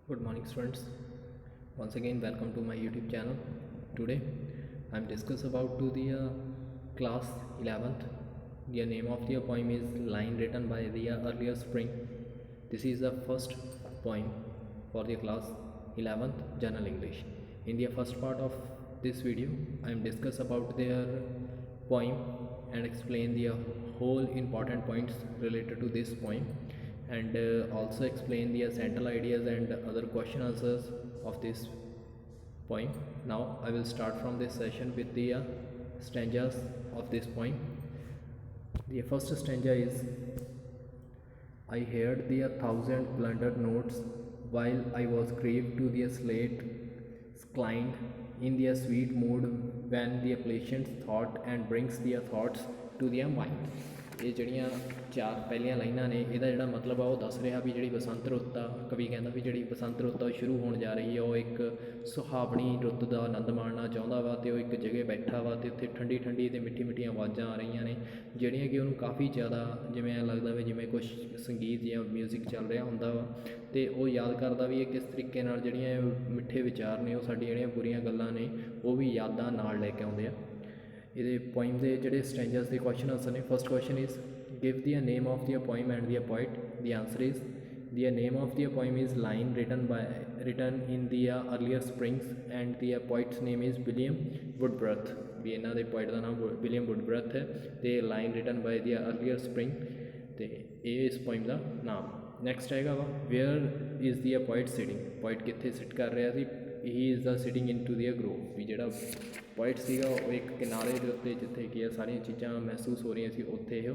Good morning students. Once again welcome to my YouTube channel. Today I am discuss about to the class 11th. The name of the poem is Line written by the earlier spring. This is the first poem for the class 11th General English. In the first part of this video I am discuss about their poem and explain the whole important points related to this poem and also explain the central ideas and other question answers of this poem. Now I will start from this session with the stanzas of this poem. The first stanza is: I heard the 1,000 blundered notes while I was grieved to the slate inclined in the sweet mood when the patient thought and brings the thoughts to the mind. ਇਹ ਜਿਹੜੀਆਂ ਚਾਰ ਪਹਿਲੀਆਂ ਲਾਈਨਾਂ ਨੇ ਇਹਦਾ ਜਿਹੜਾ ਮਤਲਬ ਆ ਉਹ ਦੱਸ ਰਿਹਾ ਵੀ ਜਿਹੜੀ ਬਸੰਤ ਰੁੱਤ ਆ, ਕਵੀ ਕਹਿੰਦਾ ਵੀ ਜਿਹੜੀ ਬਸੰਤ ਰੁੱਤ ਆ ਉਹ ਸ਼ੁਰੂ ਹੋਣ ਜਾ ਰਹੀ ਆ, ਉਹ ਇੱਕ ਸੁਹਾਵਣੀ ਰੁੱਤ ਦਾ ਆਨੰਦ ਮਾਣਨਾ ਚਾਹੁੰਦਾ ਵਾ ਅਤੇ ਉਹ ਇੱਕ ਜਗ੍ਹਾ ਬੈਠਾ ਵਾ ਅਤੇ ਉੱਥੇ ਠੰਡੀ ਠੰਡੀ ਅਤੇ ਮਿੱਠੀ ਮਿੱਠੀਆਂ ਆਵਾਜ਼ਾਂ ਆ ਰਹੀਆਂ ਨੇ ਜਿਹੜੀਆਂ ਕਿ ਉਹਨੂੰ ਕਾਫੀ ਜ਼ਿਆਦਾ ਜਿਵੇਂ ਐਂ ਲੱਗਦਾ ਵੀ ਜਿਵੇਂ ਕੁਛ ਸੰਗੀਤ ਜਾਂ ਮਿਊਜ਼ਿਕ ਚੱਲ ਰਿਹਾ ਹੁੰਦਾ ਵਾ ਅਤੇ ਉਹ ਯਾਦ ਕਰਦਾ ਵੀ ਇਹ ਕਿਸ ਤਰੀਕੇ ਨਾਲ ਜਿਹੜੀਆਂ ਮਿੱਠੇ ਵਿਚਾਰ ਨੇ ਉਹ ਸਾਡੀਆਂ ਜਿਹੜੀਆਂ ਬੁਰੀਆਂ ਗੱਲਾਂ ਨੇ ਉਹ ਵੀ ਯਾਦਾਂ ਨਾਲ ਲੈ ਕੇ ਆਉਂਦੇ ਆ। ਇਹਦੇ ਪੋਇਮ ਦੇ ਜਿਹੜੇ ਸਟੈਂਜਰਸ ਦੇ ਕੁਐਸਚਨ ਆਂਸਰ ਨੇ। First question is give the name of the poem and the poet. The answer is the name of the poem is Line written in the earlier springs and the poet's name is William Wordsworth. ਵੀ ਇਹਨਾਂ ਦੇ poet ਦਾ ਨਾਮ William Wordsworth ਹੈ ਅਤੇ line written by the earlier spring ਅਤੇ ਇਹ ਇਸ ਪੋਇਮ ਦਾ ਨਾਮ। ਨੈਕਸਟ ਹੈਗਾ ਵਾ where is the poet sitting. Poet ਕਿੱਥੇ ਸਿਟ ਕਰ ਰਿਹਾ ਸੀ? He is the sitting in to the grove. ਵੀ ਜਿਹੜਾ ਪੋਇਟ ਸੀਗਾ ਉਹ ਇੱਕ ਕਿਨਾਰੇ ਦੇ ਉੱਤੇ ਜਿੱਥੇ ਕਿ ਸਾਰੀਆਂ ਚੀਜ਼ਾਂ ਮਹਿਸੂਸ ਹੋ ਰਹੀਆਂ ਸੀ ਉੱਥੇ ਇਹ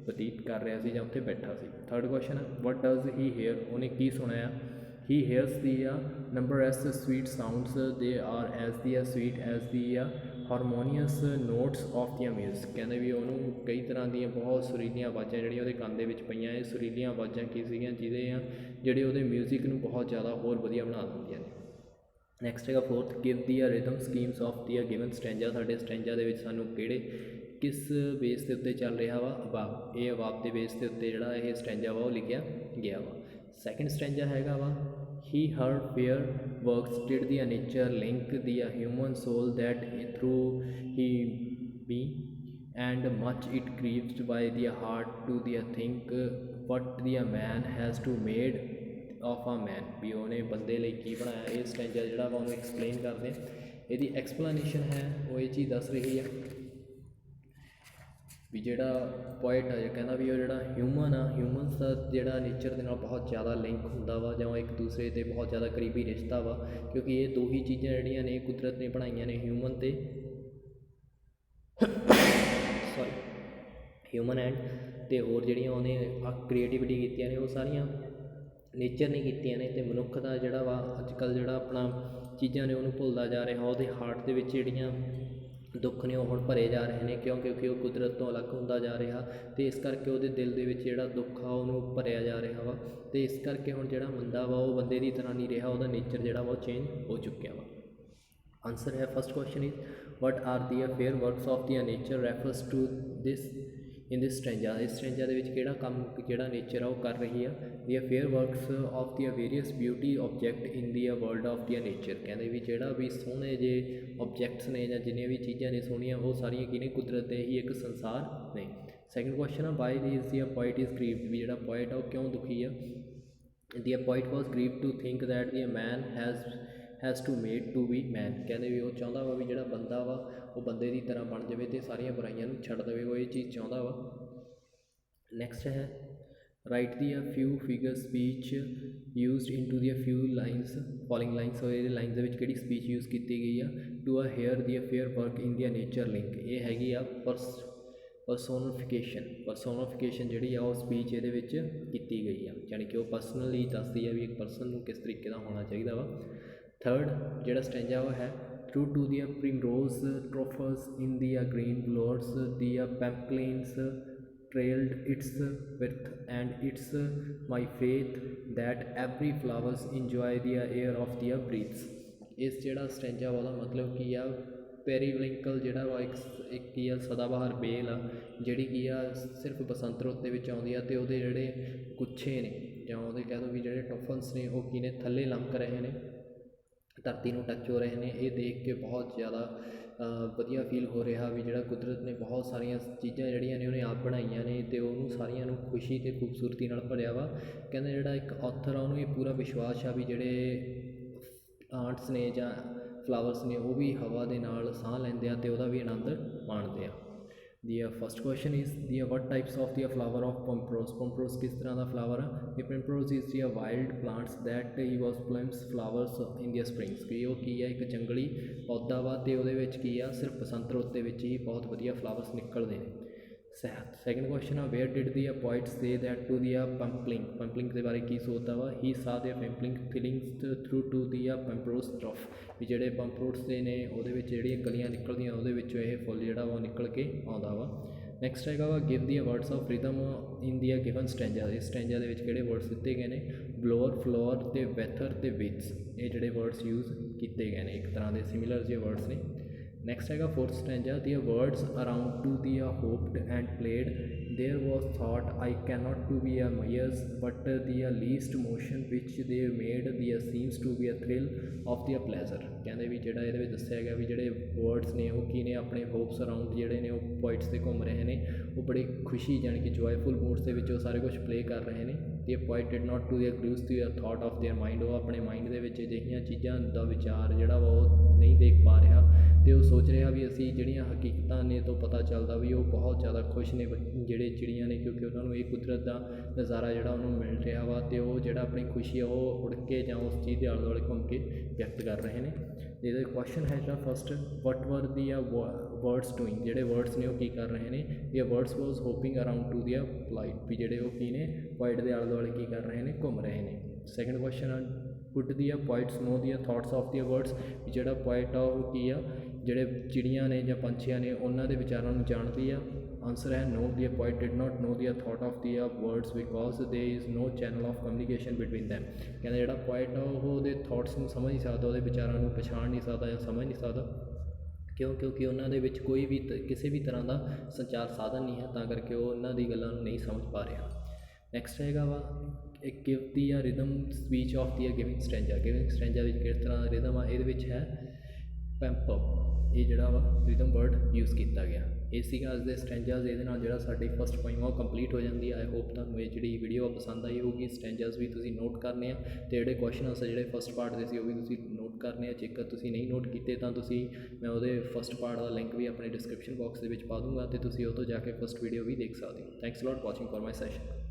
ਬਤੀਤ ਕਰ ਰਿਹਾ ਸੀ ਜਾਂ ਉੱਥੇ ਬੈਠਾ ਸੀ। ਥਰਡ ਕੁਐਸਚਨ ਹੈ ਵਟ ਡਜ਼ ਹੀ ਹੇਅਰ। ਉਹਨੇ ਕੀ ਸੁਣਿਆ? ਹੀ hairs the number S sweet sounds they are as the sweet as the harmonious notes of ਦੀਆਂ ਮਿਊਜ਼ਿਕ। ਕਹਿੰਦੇ ਵੀ ਉਹਨੂੰ ਕਈ ਤਰ੍ਹਾਂ ਦੀਆਂ ਬਹੁਤ ਸੁਰੀਲੀਆਂ ਆਵਾਜ਼ਾਂ ਜਿਹੜੀਆਂ ਉਹਦੇ ਕੰਨ ਦੇ ਵਿੱਚ ਪਈਆਂ। ਇਹ ਸੁਰੀਲੀਆਂ ਆਵਾਜ਼ਾਂ ਕੀ ਸੀਗੀਆਂ ਜਿਹੜੇ ਉਹਦੇ ਮਿਊਜ਼ਿਕ ਨੂੰ ਬਹੁਤ ਜ਼ਿਆਦਾ ਹੋਰ ਵਧੀਆ ਬਣਾ ਦਿੰਦੀਆਂ ਨੇ। ਨੈਕਸਟ ਹੈਗਾ fourth give the rhythm schemes of the given stanza. ਸਾਡੇ ਸਟੈਂਜਾ ਦੇ ਵਿੱਚ ਸਾਨੂੰ ਕਿਸ ਬੇਸ ਦੇ ਉੱਤੇ ਚੱਲ ਰਿਹਾ ਵਾ? ਅਬਾਬ। ਇਹ ਅਬਾਬ ਦੇ ਬੇਸ ਦੇ ਉੱਤੇ ਜਿਹੜਾ ਇਹ ਸਟੈਂਜਾ ਵਾ ਉਹ ਲਿਖਿਆ ਗਿਆ ਵਾ। ਸੈਕਿੰਡ ਸਟੈਂਜਾ ਹੈਗਾ ਵਾ he her fair works did the nature link the human soul that through he be and much it grieved by the heart to the think what the man has to made of a man. ਵੀ ਉਹਨੇ ਬੰਦੇ ਲਈ ਕੀ ਬਣਾਇਆ। ਇਹ stanza ਜਿਹੜਾ ਵਾ ਉਹਨੂੰ explain ਕਰਦੇ ਆ। ਇਹਦੀ ਐਕਸਪਲੇਨੇਸ਼ਨ ਹੈ ਉਹ ਇਹ ਚੀਜ਼ ਦੱਸ ਰਹੀ ਆ ਵੀ ਜਿਹੜਾ ਪੋਇਟ ਆ ਕਹਿੰਦਾ ਵੀ ਉਹ ਜਿਹੜਾ ਹਿਊਮਨ ਆ, ਹਿਊਮਨਸ ਦਾ ਜਿਹੜਾ ਨੇਚਰ ਦੇ ਨਾਲ ਬਹੁਤ ਜ਼ਿਆਦਾ ਲਿੰਕ ਹੁੰਦਾ ਵਾ ਜਾਂ ਉਹ ਇੱਕ ਦੂਸਰੇ 'ਤੇ ਬਹੁਤ ਜ਼ਿਆਦਾ ਕਰੀਬੀ ਰਿਸ਼ਤਾ ਵਾ ਕਿਉਂਕਿ ਇਹ ਦੋ ਹੀ ਚੀਜ਼ਾਂ ਜਿਹੜੀਆਂ ਨੇ ਕੁਦਰਤ ਨੇ ਬਣਾਈਆਂ ਨੇ ਹਿਊਮਨ ਅਤੇ ਹਿਊਮਨ ਐਂਡ ਅਤੇ ਹੋਰ ਜਿਹੜੀਆਂ ਉਹਨੇ ਕ੍ਰੀਏਟਿਵਿਟੀ ਕੀਤੀਆਂ ਨੇ ਉਹ ਸਾਰੀਆਂ ਨੇਚਰ ਨੇ ਕੀਤੀਆਂ ਨੇ। ਅਤੇ ਮਨੁੱਖ ਦਾ ਜਿਹੜਾ ਵਾ ਅੱਜ ਕੱਲ੍ਹ ਜਿਹੜਾ ਆਪਣਾ ਚੀਜ਼ਾਂ ਨੇ ਉਹਨੂੰ ਭੁੱਲਦਾ ਜਾ ਰਿਹਾ। ਉਹਦੇ ਹਾਰਟ ਦੇ ਵਿੱਚ ਜਿਹੜੀਆਂ ਦੁੱਖ ਨੇ ਉਹ ਹੁਣ ਭਰੇ ਜਾ ਰਹੇ ਨੇ ਕਿਉਂਕਿ ਉਹ ਕੁਦਰਤ ਤੋਂ ਅਲੱਗ ਹੁੰਦਾ ਜਾ ਰਿਹਾ ਅਤੇ ਇਸ ਕਰਕੇ ਉਹਦੇ ਦਿਲ ਦੇ ਵਿੱਚ ਜਿਹੜਾ ਦੁੱਖ ਆ ਉਹਨੂੰ ਭਰਿਆ ਜਾ ਰਿਹਾ ਵਾ ਅਤੇ ਇਸ ਕਰਕੇ ਹੁਣ ਜਿਹੜਾ ਬੰਦਾ ਵਾ ਉਹ ਬੰਦੇ ਦੀ ਤਰ੍ਹਾਂ ਨਹੀਂ ਰਿਹਾ। ਉਹਦਾ ਨੇਚਰ ਜਿਹੜਾ ਵਾ ਉਹ ਚੇਂਜ ਹੋ ਚੁੱਕਿਆ ਵਾ। ਆਨਸਰ ਹੈ first question is what are the fair works of the nature refers to this in this stanza. ਇਸ ਸਟੈਂਜਾ ਦੇ ਵਿੱਚ ਕਿਹੜਾ ਕੰਮ ਜਿਹੜਾ ਨੇਚਰ ਆ ਉਹ ਕਰ ਰਹੀ ਆ? The fair works of the various beauty object in the world of the nature. ਕਹਿੰਦੇ ਵੀ ਜਿਹੜਾ ਵੀ ਸੋਹਣੇ ਜੇ ਆਬਜੈਕਟਸ ਨੇ ਜਾਂ ਜਿੰਨੀਆਂ ਵੀ ਚੀਜ਼ਾਂ ਨੇ ਸੋਹਣੀਆਂ ਉਹ ਸਾਰੀਆਂ ਕੀ ਨੇ? ਕੁਦਰਤ ਦੇ ਹੀ ਇੱਕ ਸੰਸਾਰ ਨੇ। ਸੈਕਿੰਡ ਕੁਐਸਚਨ ਆ why is the poet is grieved. ਵੀ ਜਿਹੜਾ ਪੋਇਟ ਆ ਉਹ ਕਿਉਂ ਦੁਖੀ ਆ? The poet was grieved to think that the man has to made to be man. ਕਹਿੰਦੇ ਵੀ ਉਹ ਚਾਹੁੰਦਾ ਵਾ ਵੀ ਜਿਹੜਾ ਬੰਦਾ ਵਾ ਉਹ ਬੰਦੇ ਦੀ ਤਰ੍ਹਾਂ ਬਣ ਜਾਵੇ ਅਤੇ ਸਾਰੀਆਂ ਬੁਰਾਈਆਂ ਨੂੰ ਛੱਡ ਦੇਵੇ। ਉਹ ਇਹ ਚੀਜ਼ ਚਾਹੁੰਦਾ ਵਾ। ਨੈਕਸਟ ਹੈ right the few figure speech used in to the few lines following lines. So ਇਹਦੇ ਲਾਈਨਸ ਦੇ ਵਿੱਚ ਕਿਹੜੀ ਸਪੀਚ ਯੂਜ਼ ਕੀਤੀ ਗਈ ਆ? To hair the fair work in the nature link. ਇਹ ਹੈਗੀ ਆ ਪਰਸੋਨੀਫਿਕੇਸ਼ਨ ਜਿਹੜੀ ਆ ਉਹ ਸਪੀਚ ਇਹਦੇ ਵਿੱਚ ਕੀਤੀ ਗਈ ਆ ਯਾਨੀ ਕਿ ਉਹ ਪਰਸਨਲੀ ਦੱਸਦੀ ਆ ਵੀ ਇੱਕ ਪਰਸਨ ਨੂੰ ਕਿਸ ਤਰੀਕੇ ਦਾ ਹੋਣਾ ਚਾਹੀਦਾ ਵਾ। ਥਰਡ ਜਿਹੜਾ ਸਟੈਂਜਾ ਉਹ ਹੈ true to the ਪ੍ਰਿਮਰੋਜ਼ ਟ੍ਰੋਫਸ in the green ਬਲੋਰਸ the ਪੈਂਪਲਿਨਸ trailed its width and it's my faith that every flowers enjoy the air of their breaths। ਇਸ ਜਿਹੜਾ ਸਟੈਂਜਾ ਵਾ ਉਹਦਾ ਮਤਲਬ ਕੀ ਆ? ਪੈਰੀਵਿੰਕਲ ਜਿਹੜਾ ਵਾ ਇੱਕ ਕੀ ਆ ਸਦਾਬਹਾਰ ਬੇਲ ਆ ਜਿਹੜੀ ਕੀ ਆ ਸਿਰਫ ਬਸੰਤ ਰੁੱਤ ਦੇ ਵਿੱਚ ਆਉਂਦੀ ਆ ਅਤੇ ਉਹਦੇ ਜਿਹੜੇ ਗੁੱਛੇ ਨੇ ਜਾਂ ਉਹਦੇ ਕਹਿ ਦਿਓ ਵੀ ਜਿਹੜੇ ਟੋਫਨਸ ਨੇ ਉਹ ਕੀ ਨੇ ਥੱਲੇ ਲੰਘ ਰਹੇ ਨੇ, ਧਰਤੀ ਨੂੰ ਟੱਚ ਹੋ ਰਹੇ ਨੇ। ਇਹ ਦੇਖ ਕੇ ਬਹੁਤ ਜ਼ਿਆਦਾ ਵਧੀਆ ਫੀਲ ਹੋ ਰਿਹਾ ਵੀ ਜਿਹੜਾ ਕੁਦਰਤ ਨੇ ਬਹੁਤ ਸਾਰੀਆਂ ਚੀਜ਼ਾਂ ਜਿਹੜੀਆਂ ਨੇ ਉਹਨੇ ਆਪ ਬਣਾਈਆਂ ਨੇ ਅਤੇ ਉਹਨੂੰ ਸਾਰੀਆਂ ਨੂੰ ਖੁਸ਼ੀ ਅਤੇ ਖੂਬਸੂਰਤੀ ਨਾਲ ਭਰਿਆ ਵਾ। ਕਹਿੰਦੇ ਜਿਹੜਾ ਇੱਕ ਆਥਰ ਆ ਉਹਨੂੰ ਇਹ ਪੂਰਾ ਵਿਸ਼ਵਾਸ ਆ ਵੀ ਜਿਹੜੇ ਆਂਟਸ ਨੇ ਜਾਂ ਫਲਾਵਰਸ ਨੇ ਉਹ ਵੀ ਹਵਾ ਦੇ ਨਾਲ ਸਾਹ ਲੈਂਦੇ ਆ ਅਤੇ ਉਹਦਾ ਵੀ ਆਨੰਦ ਮਾਣਦੇ ਆ। The first question is the what types of the flower of primrose. Primrose ਕਿਸ ਤਰ੍ਹਾਂ ਦਾ ਫਲਾਵਰ ਆ? ਇਹ primrose is the wild plants that ਈਵੋਸਪਲਮਸ ਫਲਾਵਰਸ ਇਨ ਦੀ ਸਪ੍ਰਿੰਗਸ। ਕਿ ਉਹ ਕੀ ਆ, ਇੱਕ ਜੰਗਲੀ ਪੌਦਾ ਵਾ ਅਤੇ ਉਹਦੇ ਵਿੱਚ ਕੀ ਆ, ਸਿਰਫ ਬਸੰਤ ਰੁੱਤ ਦੇ ਵਿੱਚ ਹੀ ਬਹੁਤ ਵਧੀਆ ਫਲਾਵਰਸ ਨਿਕਲਦੇ ਨੇ। ਸੈਕਿੰਡ ਕੁਐਸਚਨ ਆ wear did the poet say that to ਦੀ ਪੰਪਲਿੰਗ। ਪੰਪਲਿੰਗ ਦੇ ਬਾਰੇ ਕੀ ਸੋਚਦਾ ਵਾ? ਹੀ ਸਾ ਦੇ ਪੰਪਲਿੰਗ feelings through to the ਪੰਪਰੋਸ turf. ਵੀ ਜਿਹੜੇ ਪੰਪਰੋਸ ਦੇ ਨੇ ਉਹਦੇ ਵਿੱਚ ਜਿਹੜੀਆਂ ਕਲੀਆਂ ਨਿਕਲਦੀਆਂ ਉਹਦੇ ਵਿੱਚੋਂ ਇਹ ਫੁੱਲ ਜਿਹੜਾ ਵਾ ਉਹ ਨਿਕਲ ਕੇ ਆਉਂਦਾ ਵਾ। ਨੈਕਸਟ ਹੈਗਾ ਵਾ give the words of rhythm in the given stanza. ਇਸ ਸਟੈਂਜਾ ਦੇ ਵਿੱਚ ਕਿਹੜੇ ਵਰਡਸ ਦਿੱਤੇ ਗਏ ਨੇ? ਬਲੋਅਰ, ਫਲੋਰ ਅਤੇ ਵੈਥਰ ਅਤੇ ਵਿਥਸ। ਇਹ ਜਿਹੜੇ ਵਰਡਸ ਯੂਜ਼ ਕੀਤੇ ਗਏ ਨੇ, ਇੱਕ ਤਰ੍ਹਾਂ ਦੇ ਸਿਮਿਲਰ ਜਿਹੇ ਵਰਡਸ ਨੇ। ਨੈਕਸਟ ਹੈਗਾ fourth stanza the words around to the hopped and played there was thought I can not to be ਮੀਅਰਸ but the least motion which they made the seems to be thrill of the pleasure. ਕਹਿੰਦੇ ਵੀ ਜਿਹੜਾ ਇਹਦੇ ਵਿੱਚ ਦੱਸਿਆ ਗਿਆ ਵੀ ਜਿਹੜੇ words ਨੇ ਉਹ ਕੀ ਨੇ, ਆਪਣੇ ਹੋਪਸ ਅਰਾਊਂਡ ਜਿਹੜੇ ਨੇ ਉਹ ਪੋਇਟਸ 'ਤੇ ਘੁੰਮ ਰਹੇ ਨੇ, ਉਹ ਬੜੀ ਖੁਸ਼ੀ ਜਾਣੀ ਕਿ ਜੋਇਫੁਲ ਮੂਡਸ ਦੇ ਵਿੱਚ ਉਹ ਸਾਰੇ ਕੁਛ ਪਲੇ ਕਰ ਰਹੇ ਨੇ। ਅਤੇ poet did not to ਦੀਅਰ ਗਲੂਸ the thought of there mind. ਉਹ ਆਪਣੇ ਮਾਈਂਡ ਦੇ ਵਿੱਚ ਅਜਿਹੀਆਂ ਚੀਜ਼ਾਂ ਦਾ ਵਿਚਾਰ ਜਿਹੜਾ ਵਾ ਉਹ ਨਹੀਂ ਦੇਖ ਪਾ ਰਿਹਾ ਅਤੇ ਉਹ ਸੋਚ ਰਿਹਾ ਵੀ ਅਸੀਂ ਜਿਹੜੀਆਂ ਹਕੀਕਤਾਂ ਨੇ ਤੋਂ ਪਤਾ ਚੱਲਦਾ ਵੀ ਉਹ ਬਹੁਤ ਜ਼ਿਆਦਾ ਖੁਸ਼ ਨੇ ਜਿਹੜੇ ਚਿੜੀਆਂ ਨੇ, ਕਿਉਂਕਿ ਉਹਨਾਂ ਨੂੰ ਇਹ ਕੁਦਰਤ ਦਾ ਨਜ਼ਾਰਾ ਜਿਹੜਾ ਉਹਨੂੰ ਮਿਲ ਰਿਹਾ ਵਾ ਅਤੇ ਉਹ ਜਿਹੜਾ ਆਪਣੀ ਖੁਸ਼ੀ ਆ ਉਹ ਉੜ ਕੇ ਜਾਂ ਉਸ ਚੀਜ਼ ਦੇ ਆਲੇ ਦੁਆਲੇ ਘੁੰਮ ਕੇ ਵਿਅਕਤ ਕਰ ਰਹੇ ਨੇ। ਇਹਦਾ ਕੁਐਸਚਨ ਹੈ ਜਿਹੜਾ first what were the words doing. ਜਿਹੜੇ ਵਰਡਸ ਨੇ ਉਹ ਕੀ ਕਰ ਰਹੇ ਨੇ? ਇਹ words was hopping around to the plight. ਵੀ ਜਿਹੜੇ ਉਹ ਕੀ ਨੇ ਪੋਇਟ ਦੇ ਆਲੇ ਦੁਆਲੇ ਕੀ ਕਰ ਰਹੇ ਨੇ? ਘੁੰਮ ਰਹੇ ਨੇ। Second question wood the poets no the thoughts of the words. ਵੀ ਜਿਹੜਾ ਪੋਇਟ ਆ ਉਹ ਕੀ ਆ, ਜਿਹੜੇ ਚਿੜੀਆਂ ਨੇ ਜਾਂ ਪੰਛੀਆਂ ਨੇ ਉਹਨਾਂ ਦੇ ਵਿਚਾਰਾਂ ਨੂੰ ਜਾਣਦੀ ਆ। ਆਨਸਰ ਹੈ no. The poet did not know the thought of the words because there is no channel of communication between them. ਕਹਿੰਦਾ ਜਿਹੜਾ ਪੋਇਟ ਆ ਉਹ ਉਹਦੇ ਥਾਟਸ ਨੂੰ ਸਮਝ ਨਹੀਂ ਸਕਦਾ, ਉਹਦੇ ਵਿਚਾਰਾਂ ਨੂੰ ਪਛਾਣ ਨਹੀਂ ਸਕਦਾ ਜਾਂ ਸਮਝ ਨਹੀਂ ਸਕਦਾ। ਕਿਉਂਕਿ ਉਹਨਾਂ ਦੇ ਵਿੱਚ ਕੋਈ ਵੀ ਕਿਸੇ ਵੀ ਤਰ੍ਹਾਂ ਦਾ ਸੰਚਾਰ ਸਾਧਨ ਨਹੀਂ ਹੈ, ਤਾਂ ਕਰਕੇ ਉਹ ਉਹਨਾਂ ਦੀ ਗੱਲਾਂ ਨੂੰ ਨਹੀਂ ਸਮਝ ਪਾ ਰਿਹਾ। ਨੈਕਸਟ ਹੈਗਾ ਵਾ ਇੱਕ give the rhythm speech of the giving stanza. Giving stanza ਵਿੱਚ ਕਿਸ ਤਰ੍ਹਾਂ ਦਾ ਰਿਦਮ ਆ? ਇਹਦੇ ਵਿੱਚ ਹੈ ਪੈਂਪਰ। ਇਹ ਜਿਹੜਾ ਵਾ ਰਿਦਮ ਵਰਡ ਯੂਜ਼ ਕੀਤਾ ਗਿਆ। ਇਹ ਸੀਗਾ ਅੱਜ ਦੇ ਸਟੈਂਜਾਸ। ਇਹਦੇ ਨਾਲ ਜਿਹੜਾ ਸਾਡੀ ਫਸਟ ਪੋਇਮ ਉਹ ਕੰਪਲੀਟ ਹੋ ਜਾਂਦੀ ਹੈ। ਆਈ ਹੋਪ ਤੁਹਾਨੂੰ ਇਹ ਜਿਹੜੀ ਵੀਡੀਓ ਪਸੰਦ ਆਈ ਹੋਊਗੀ। ਸਟੈਂਜਾਸ ਵੀ ਤੁਸੀਂ ਨੋਟ ਕਰਨੇ ਆ ਅਤੇ ਜਿਹੜੇ ਕੁਐਸਚਨਸ ਆ ਜਿਹੜੇ ਫਸਟ ਪਾਰਟ ਦੇ ਸੀ ਉਹ ਵੀ ਤੁਸੀਂ ਨੋਟ ਕਰਨੇ ਆ। ਜੇਕਰ ਤੁਸੀਂ ਨਹੀਂ ਨੋਟ ਕੀਤੇ ਤਾਂ ਮੈਂ ਉਹਦੇ ਫਸਟ ਪਾਰਟ ਦਾ ਲਿੰਕ ਵੀ ਆਪਣੇ ਡਿਸਕ੍ਰਿਪਸ਼ਨ ਬਾਕਸ ਦੇ ਵਿੱਚ ਪਾ ਦੂੰਗਾ ਅਤੇ ਤੁਸੀਂ ਉਹ ਤੋਂ ਜਾ ਕੇ ਫਸਟ ਵੀਡੀਓ ਵੀ ਦੇਖ ਸਕਦੇ ਹੋ। Thanks a lot watching for my session.